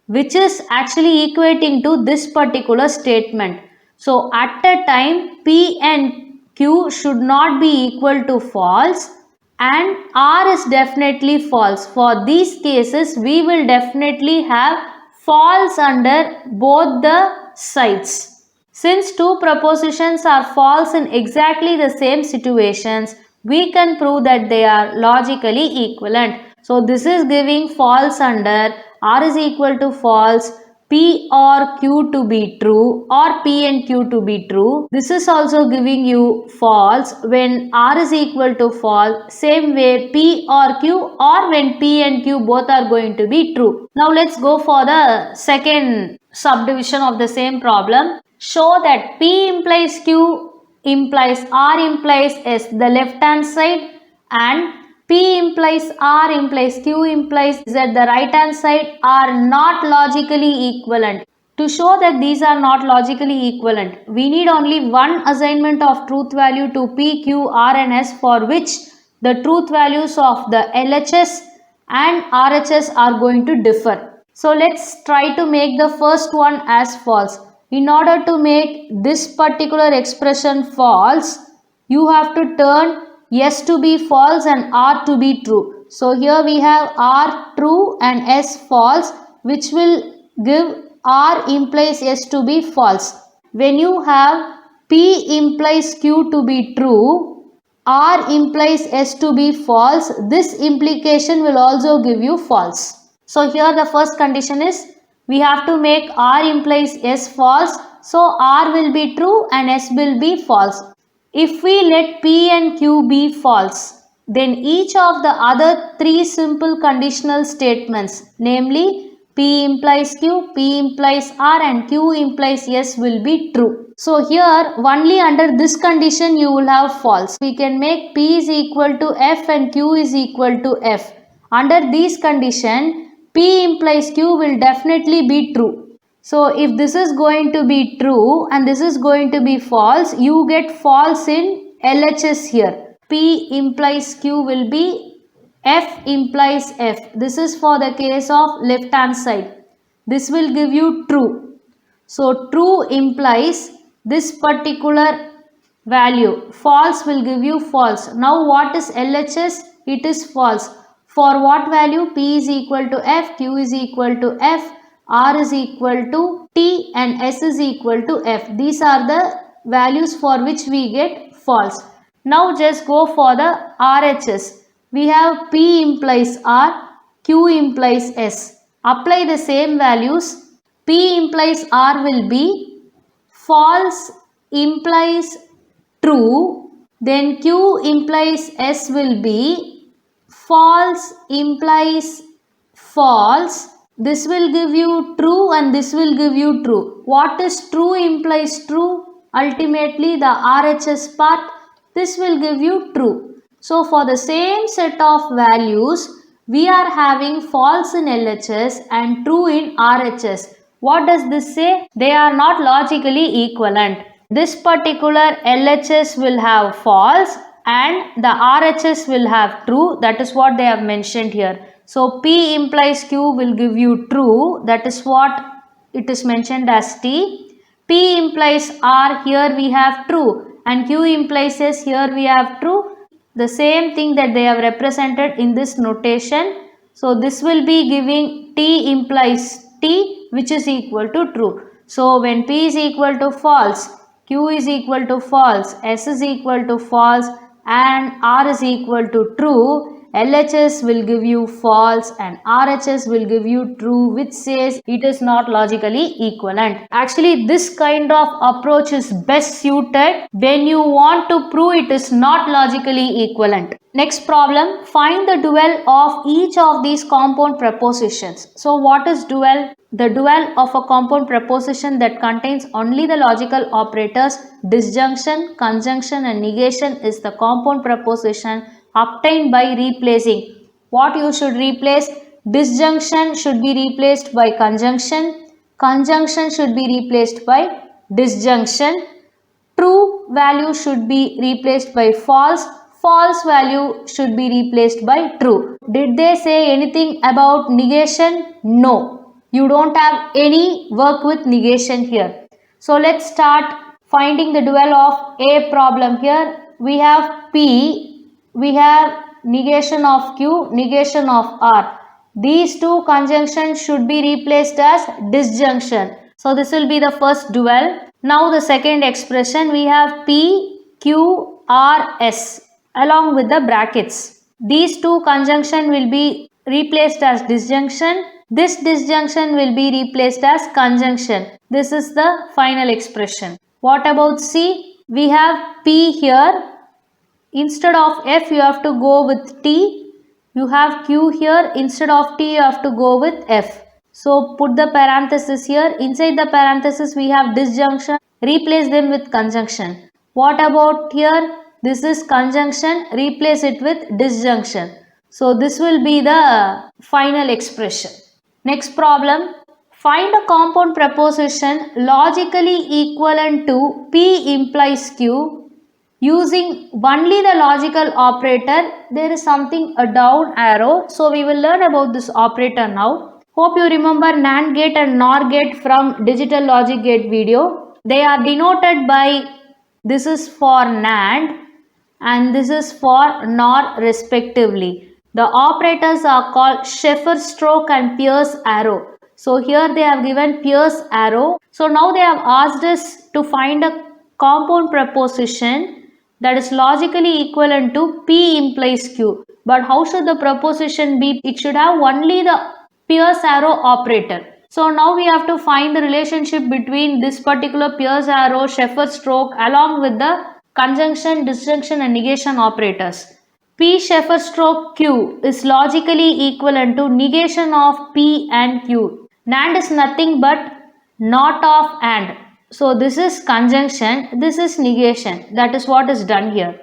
which is actually equating to this particular statement. So at a time P and Q should not be equal to false and R is definitely false. For these cases, we will definitely have false under both the sides. Since two propositions are false in exactly the same situations, we can prove that they are logically equivalent. So this is giving false under R is equal to false, P or Q to be true or P and Q to be true. This is also giving you false when R is equal to false. Same way P or Q or when P and Q both are going to be true. Now let's go for the second subdivision of the same problem. Show that P implies Q implies R implies S the left hand side and P implies R implies Q implies Z the right hand side are not logically equivalent. To show that these are not logically equivalent, we need only one assignment of truth value to P, Q, R and S for which the truth values of the LHS and RHS are going to differ. So let's try to make the first one as false. In order to make this particular expression false, you have to turn S to be false and R to be true. So here we have R true and S false, which will give R implies S to be false. When you have P implies Q to be true, R implies S to be false, this implication will also give you false. So here the first condition is we have to make R implies S false. So R will be true and S will be false. If we let P and Q be false, then each of the other three simple conditional statements, namely P implies Q, P implies R and Q implies S will be true. So here only under this condition you will have false. We can make P is equal to F and Q is equal to F. Under these condition, P implies Q will definitely be true. So if this is going to be true and this is going to be false, you get false in LHS here. P implies Q will be F implies F. This is for the case of left hand side. This will give you true. So true implies this particular value. False will give you false. Now what is LHS? It is false. For what value? P is equal to F, Q is equal to F, R is equal to T and S is equal to F. These are the values for which we get false. Now just go for the RHS. We have P implies R, Q implies S. Apply the same values. P implies R will be false implies true. Then Q implies S will be false implies false. This will give you true and this will give you true. What is true implies true? Ultimately the RHS part, this will give you true. So for the same set of values, we are having false in LHS and true in RHS. What does this say? They are not logically equivalent. This particular LHS will have false and the RHS will have true. That is what they have mentioned here. So P implies Q will give you true. That is what it is mentioned as T. P implies R, here we have true, and Q implies S, here we have true. The same thing that they have represented in this notation. So this will be giving T implies T, which is equal to true. So when P is equal to false, Q is equal to false, S is equal to false and R is equal to true, LHS will give you false and RHS will give you true, which says it is not logically equivalent. Actually, this kind of approach is best suited when you want to prove it is not logically equivalent. Next problem, find the dual of each of these compound prepositions. So what is dual? The dual of a compound preposition that contains only the logical operators disjunction, conjunction and negation is the compound preposition obtained by replacing. What you should replace? Disjunction should be replaced by conjunction. Conjunction should be replaced by disjunction. True value should be replaced by false. False value should be replaced by true. Did they say anything about negation? No. You don't have any work with negation here. So let's start finding the dual of A problem. Here we have P, we have negation of Q, negation of R. These two conjunctions should be replaced as disjunction. So this will be the first dual. Now the second expression, we have P, Q, R, S along with the brackets. These two conjunction will be replaced as disjunction. This disjunction will be replaced as conjunction. This is the final expression. What about C? We have P here. Instead of F, you have to go with T. You have Q here. Instead of T, you have to go with F. So put the parenthesis here. Inside the parenthesis, we have disjunction. Replace them with conjunction. What about here? This is conjunction. Replace it with disjunction. So this will be the final expression. Next problem. Find a compound proposition logically equivalent to P implies Q using only the logical operator. There is something a down arrow. So we will learn about this operator now. Hope you remember NAND gate and NOR gate from digital logic gate video. They are denoted by, this is for NAND and this is for NOR respectively. The operators are called Schaeffer stroke and Peirce arrow. So here they have given Peirce arrow. So now they have asked us to find a compound proposition that is logically equivalent to P implies Q. But how should the proposition be? It should have only the Peirce arrow operator. So now we have to find the relationship between this particular Peirce arrow, Schaeffer stroke along with the conjunction, disjunction and negation operators. P Schaeffer stroke Q is logically equivalent to negation of P and Q. NAND is nothing but not of AND. So this is conjunction, this is negation. That is what is done here.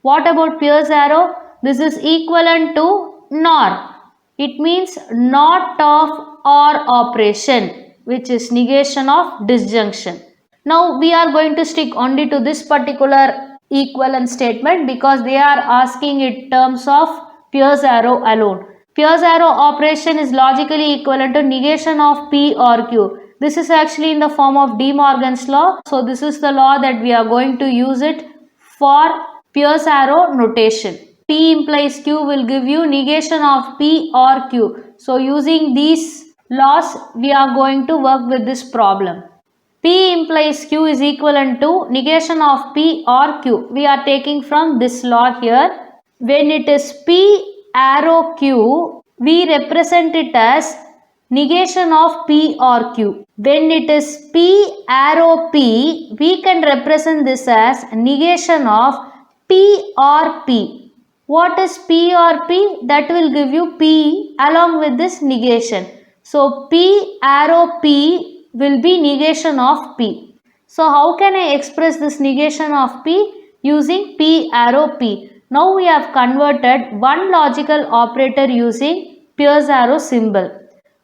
What about Peirce arrow? This is equivalent to NOR. It means not of OR operation, which is negation of disjunction. Now we are going to stick only to this particular equivalent statement because they are asking in terms of Peirce arrow alone. Peirce arrow operation is logically equivalent to negation of P or Q. This is actually in the form of De Morgan's law. So this is the law that we are going to use it for Peirce arrow notation. P implies Q will give you negation of P or Q. So using these laws, we are going to work with this problem. P implies Q is equivalent to negation of P or Q. We are taking from this law here. When it is P arrow Q, we represent it as negation of P or Q. When it is P arrow P, we can represent this as negation of P or P. What is P or P? That will give you P along with this negation. So P arrow P will be negation of P. So how can I express this negation of P? Using P arrow P. Now we have converted one logical operator using Peirce arrow symbol.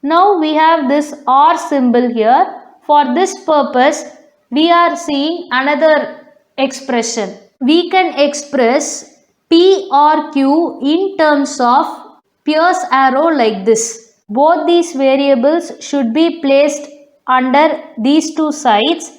Now we have this OR symbol here. For this purpose, we are seeing another expression. We can express P or Q in terms of Peirce arrow like this. Both these variables should be placed under these two sides,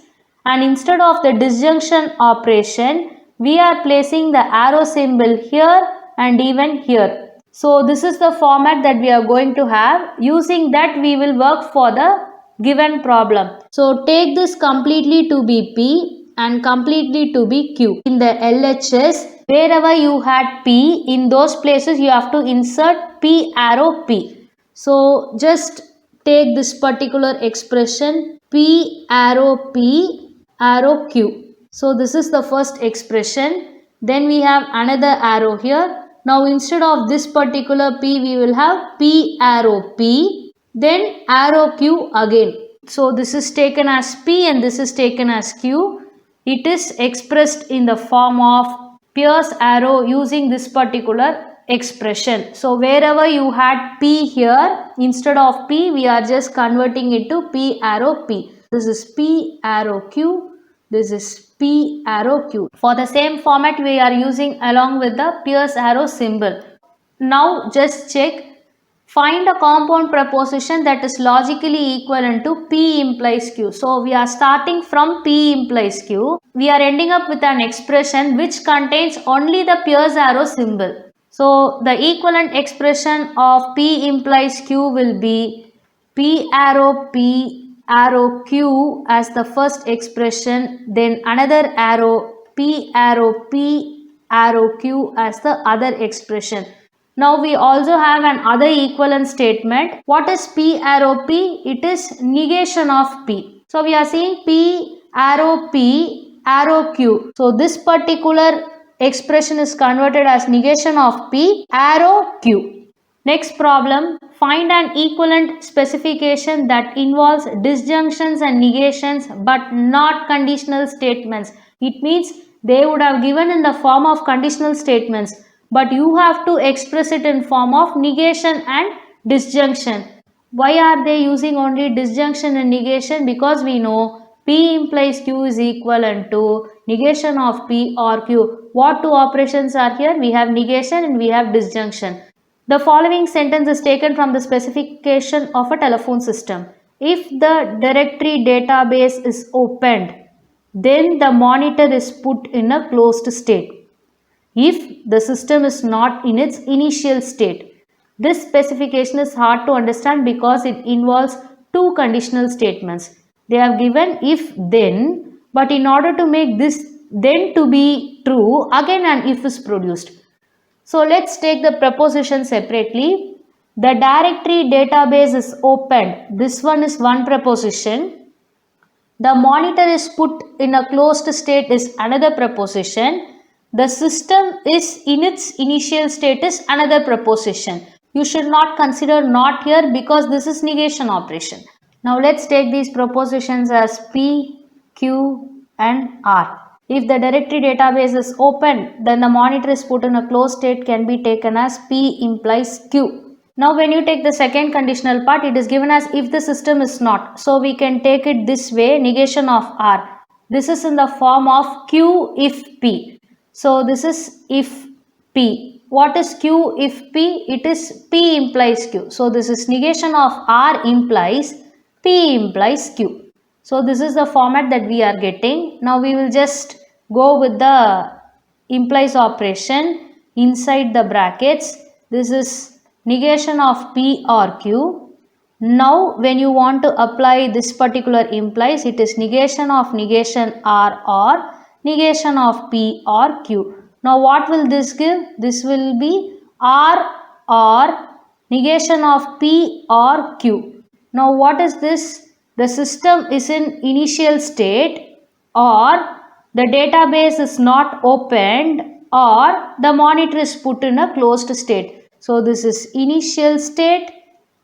and instead of the disjunction operation, we are placing the arrow symbol here and even here. So this is the format that we are going to have. Using that, we will work for the given problem. So take this completely to be P and completely to be Q. In the LHS, wherever you had P, in those places you have to insert P arrow P. So just take this particular expression P arrow P arrow Q. So this is the first expression. Then we have another arrow here. Now instead of this particular P, we will have P arrow P, then arrow Q again. So this is taken as P and this is taken as Q. It is expressed in the form of Peirce arrow using this particular expression. So wherever you had P here, instead of P, we are just converting it to P arrow P. This is P arrow Q. This is P arrow Q. For the same format, we are using along with the Peirce arrow symbol. Now just check. Find a compound proposition that is logically equivalent to P implies Q. So we are starting from P implies Q. We are ending up with an expression which contains only the peirce arrow symbol. So the equivalent expression of P implies Q will be P arrow Q as the first expression, then another arrow P arrow Q as the other expression. Now we also have another equivalent statement. What is P arrow P? It is negation of P. So we are seeing P arrow Q. So this particular expression is converted as negation of P arrow Q. Next problem, find an equivalent specification that involves disjunctions and negations but not conditional statements. It means they would have given in the form of conditional statements, but you have to express it in form of negation and disjunction. Why are they using only disjunction and negation? Because we know P implies Q is equivalent to negation of P or Q. What two operations are here? We have negation and we have disjunction. The following sentence is taken from the specification of a telephone system. If the directory database is opened, then the monitor is put in a closed state. If the system is not in its initial state. This specification is hard to understand because it involves two conditional statements. They have given if then, but in order to make this then to be true, again an if is produced. So let's take the proposition separately. The directory database is opened. This one is one proposition. The monitor is put in a closed state is another proposition. The system is in its initial state is another proposition. You should not consider not here because this is negation operation. Now let's take these propositions as P, Q and R. If the directory database is open, then the monitor is put in a closed state can be taken as P implies Q. Now when you take the second conditional part, it is given as if the system is not. So we can take it this way, negation of R. This is in the form of Q if P. So this is if P. What is Q if P? It is P implies Q. So this is negation of R implies P implies Q. So this is the format that we are getting. Now we will just go with the implies operation inside the brackets. This is negation of P or Q. Now when you want to apply this particular implies, it is negation of negation R or negation of P or Q. Now what will this give? This will be R or negation of P or Q. Now what is this? The system is in initial state or the database is not opened or the monitor is put in a closed state. So this is initial state,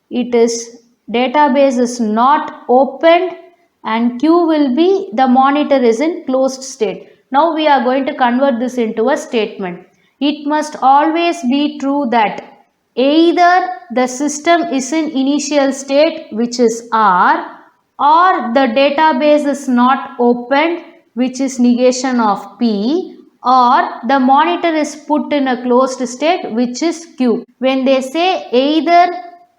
it is database is not opened and Q will be the monitor is in closed state. Now we are going to convert this into a statement. It must always be true that either the system is in initial state which is R or the database is not opened which is negation of P or the monitor is put in a closed state which is Q. When they say either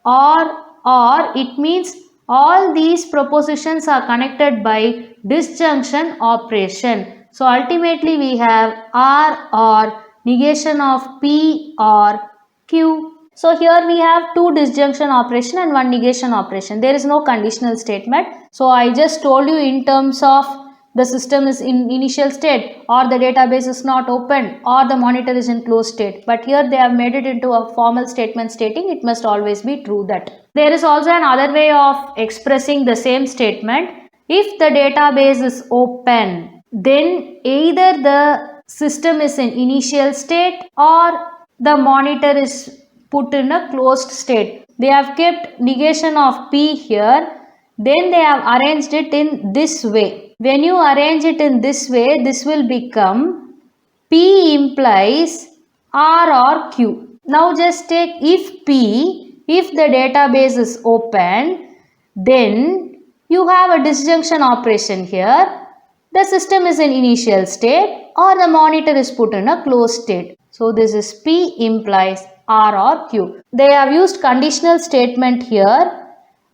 or, it means all these propositions are connected by disjunction operation. So ultimately we have R or negation of P or Q. So here we have two disjunction operation and one negation operation. There is no conditional statement. So I just told you in terms of the system is in initial state or the database is not open or the monitor is in closed state. But here they have made it into a formal statement stating it must always be true that. There is also another way of expressing the same statement. If the database is open, then either the system is in initial state or the monitor is put in a closed state. They have kept negation of P here. Then they have arranged it in this way. When you arrange it in this way, this will become P implies R or Q. Now just take if P, if the database is open, then you have a disjunction operation here. The system is in initial state or the monitor is put in a closed state. So this is P implies R or Q. They have used conditional statement here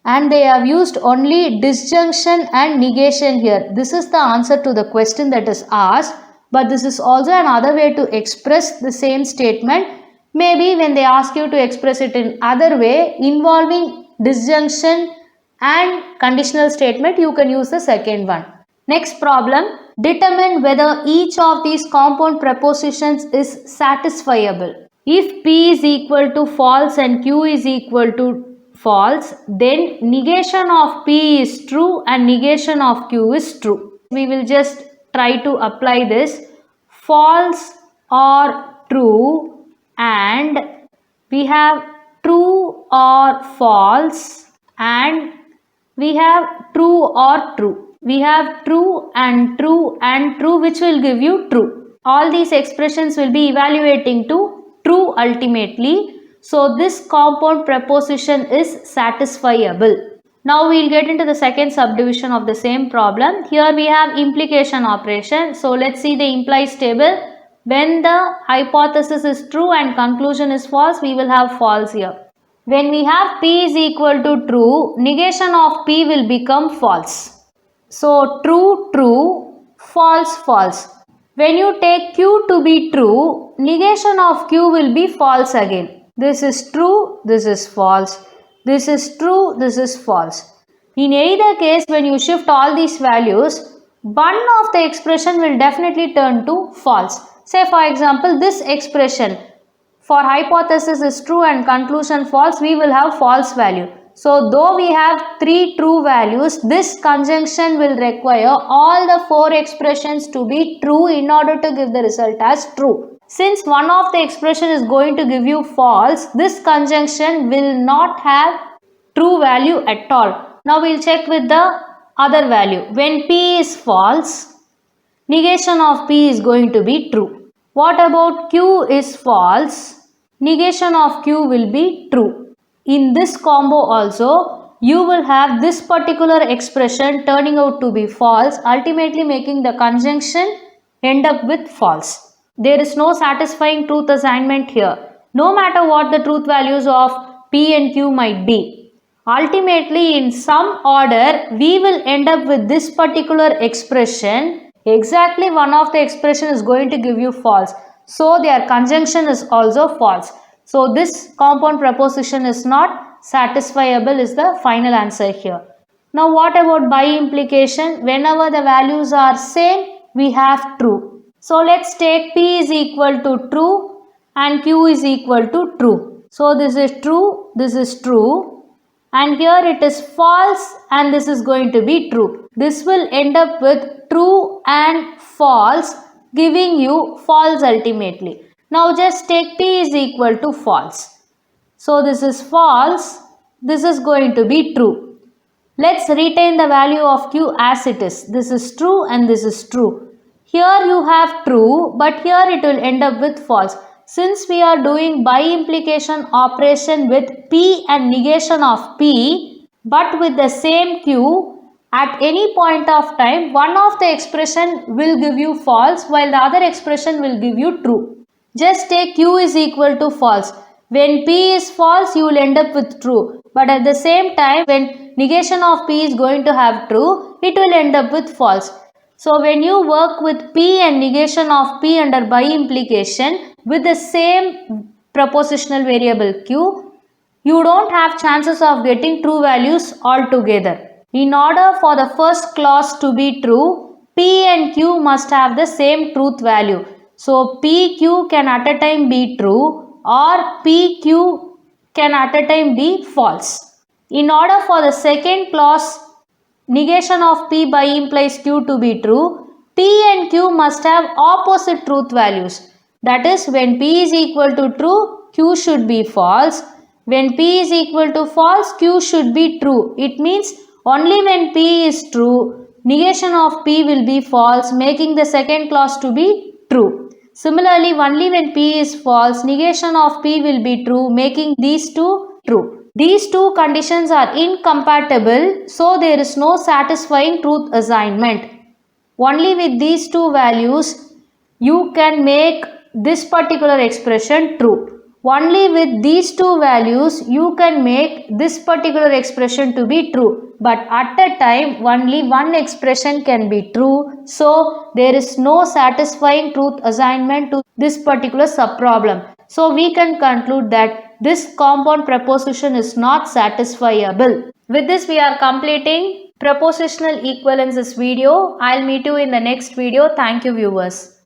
and they have used only disjunction and negation here. This is the answer to the question that is asked, but this is also another way to express the same statement. Maybe when they ask you to express it in other way involving disjunction and conditional statement, you can use the second one. Next problem, determine whether each of these compound prepositions is satisfiable. If P is equal to false and Q is equal to false, then negation of P is true and negation of Q is true. We will just try to apply this. False or true, and we have true or false, and we have true or true. We have true and true and true, which will give you true. All these expressions will be evaluating to true ultimately. So this compound preposition is satisfiable. Now we will get into the second subdivision of the same problem. Here we have implication operation. So let's see the implies table. When the hypothesis is true and conclusion is false, we will have false here. When we have P is equal to true, negation of P will become false. So true, true, false, false. When you take Q to be true, negation of Q will be false again. This is true, this is false. This is true, this is false. In either case, when you shift all these values, one of the expression will definitely turn to false. Say for example, this expression for hypothesis is true and conclusion false, we will have false value. So though we have 3 true values, this conjunction will require all the 4 expressions to be true in order to give the result as true. Since one of the expression is going to give you false, this conjunction will not have true value at all. Now we will check with the other value. When P is false, negation of P is going to be true. What about Q is false? Negation of Q will be true. In this combo also, you will have this particular expression turning out to be false, ultimately making the conjunction end up with false. There is no satisfying truth assignment here, no matter what the truth values of P and Q might be. Ultimately, in some order, we will end up with this particular expression. Exactly one of the expression is going to give you false. So, their conjunction is also false. So, this compound preposition is not satisfiable is the final answer here. Now, what about by implication? Whenever the values are same, we have true. So, let's take P is equal to true and Q is equal to true. So, this is true and here it is false and this is going to be true. This will end up with true and false, giving you false ultimately. Now just take P is equal to false. So this is false, this is going to be true. Let's retain the value of Q as it is. This is true and this is true. Here you have true, but here it will end up with false. Since we are doing by implication operation with P and negation of P, but with the same Q, at any point of time, one of the expression will give you false while the other expression will give you true. Just take Q is equal to false. When P is false, you will end up with true. But at the same time, when negation of P is going to have true, it will end up with false. So when you work with P and negation of P under by implication with the same propositional variable Q, you don't have chances of getting true values altogether. In order for the first clause to be true, P and Q must have the same truth value. So PQ can at a time be true or PQ can at a time be false. In order for the second clause, negation of P by implies Q to be true, P and Q must have opposite truth values. That is, when P is equal to true, Q should be false. When P is equal to false, Q should be true. It means only when P is true, negation of P will be false, making the second clause to be true. Similarly, only when P is false, negation of P will be true, making these two true. These two conditions are incompatible, so there is no satisfying truth assignment. Only with these two values, you can make this particular expression true. Only with these two values you can make this particular expression to be true. But at a time only one expression can be true. So there is no satisfying truth assignment to this particular subproblem. So we can conclude that this compound proposition is not satisfiable. With this we are completing propositional equivalences video. I'll meet you in the next video. Thank you viewers.